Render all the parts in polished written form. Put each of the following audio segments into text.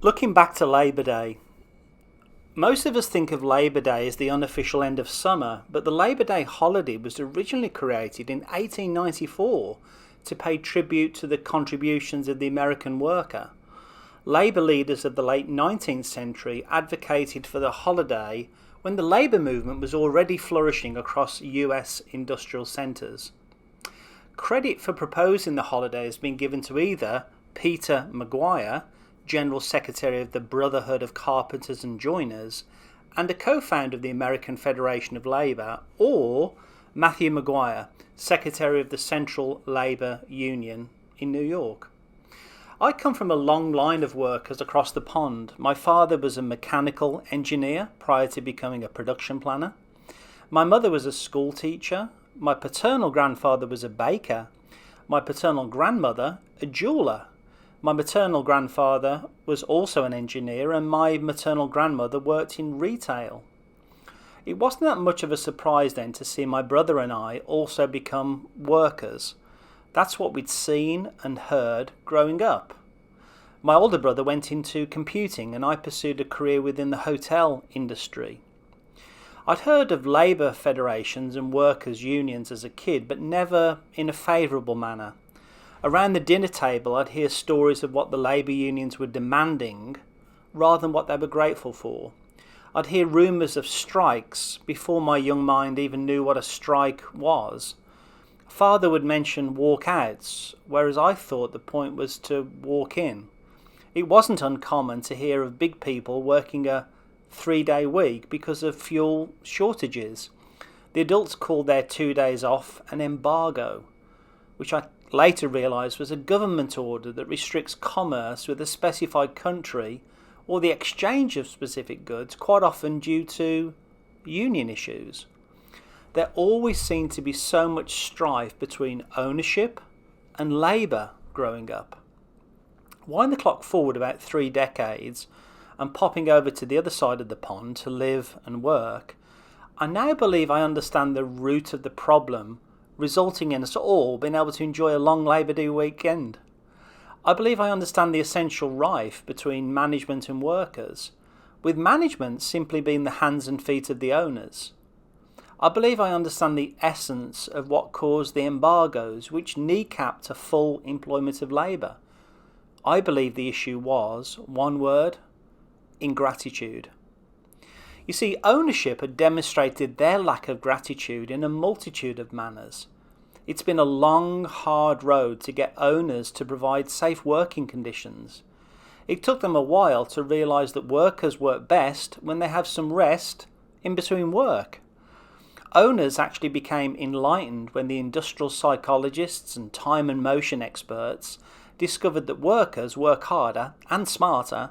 Looking back to Labour Day, most of us think of Labour Day as the unofficial end of summer, but the Labour Day holiday was originally created in 1894 to pay tribute to the contributions of the American worker. Labour leaders of the late 19th century advocated for the holiday when the labour movement was already flourishing across US industrial centres. Credit for proposing the holiday has been given to either Peter Maguire, General Secretary of the Brotherhood of Carpenters and Joiners, and a co-founder of the American Federation of Labour, or Matthew Maguire, Secretary of the Central Labour Union in New York. I come from a long line of workers across the pond. My father was a mechanical engineer prior to becoming a production planner. My mother was a school teacher. My paternal grandfather was a baker. My paternal grandmother, a jeweller. My maternal grandfather was also an engineer, and my maternal grandmother worked in retail. It wasn't that much of a surprise then to see my brother and I also become workers. That's what we'd seen and heard growing up. My older brother went into computing, and I pursued a career within the hotel industry. I'd heard of labour federations and workers' unions as a kid, but never in a favourable manner. Around the dinner table, I'd hear stories of what the labour unions were demanding rather than what they were grateful for. I'd hear rumours of strikes before my young mind even knew what a strike was. Father would mention walkouts, whereas I thought the point was to walk in. It wasn't uncommon to hear of big people working a 3-day week because of fuel shortages. The adults called their 2 days off an embargo, which I later realised was a government order that restricts commerce with a specified country or the exchange of specific goods, quite often due to union issues. There always seemed to be so much strife between ownership and labour growing up. Wind the clock forward about 3 decades and popping over to the other side of the pond to live and work, I now believe I understand the root of the problem, resulting in us all being able to enjoy a long Labour Day weekend. I believe I understand the essential rift between management and workers, with management simply being the hands and feet of the owners. I believe I understand the essence of what caused the embargoes which kneecapped a full employment of labour. I believe the issue was, one word, ingratitude. You see, ownership had demonstrated their lack of gratitude in a multitude of manners. It's been a long, hard road to get owners to provide safe working conditions. It took them a while to realise that workers work best when they have some rest in between work. Owners actually became enlightened when the industrial psychologists and time and motion experts discovered that workers work harder and smarter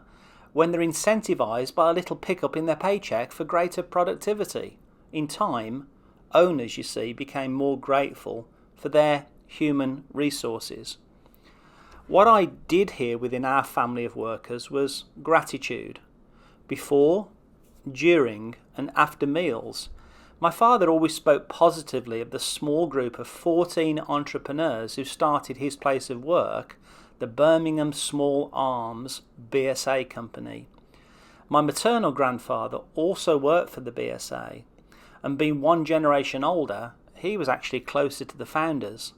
when they're incentivised by a little pickup in their paycheck for greater productivity. In time, owners, you see, became more grateful for their human resources. What I did here within our family of workers was gratitude. Before, during, and after meals, my father always spoke positively of the small group of 14 entrepreneurs who started his place of work, the Birmingham Small Arms BSA company. My maternal grandfather also worked for the BSA, and being one generation older, he was actually closer to the founders.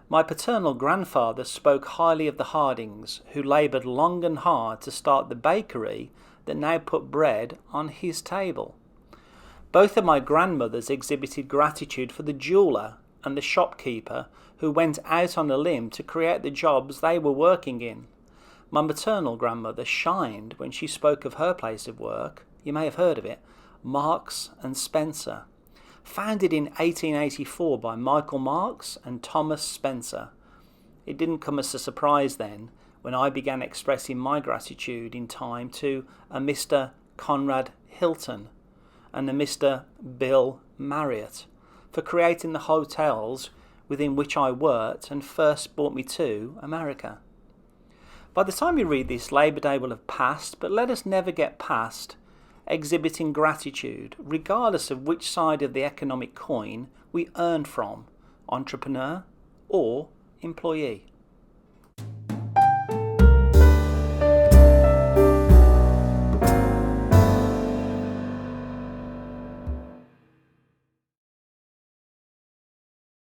My paternal grandfather spoke highly of the Hardings, who laboured long and hard to start the bakery that now put bread on his table. Both of my grandmothers exhibited gratitude for the jeweller and the shopkeeper who went out on a limb to create the jobs they were working in. My maternal grandmother shined when she spoke of her place of work. You may have heard of it, Marks and Spencer, founded in 1884 by Michael Marks and Thomas Spencer. It didn't come as a surprise then when I began expressing my gratitude in time to a Mr. Conrad Hilton and a Mr. Bill Marriott for creating the hotels within which I worked and first brought me to America. By the time you read this, Labour Day will have passed, but let us never get past exhibiting gratitude, regardless of which side of the economic coin we earn from, entrepreneur or employee.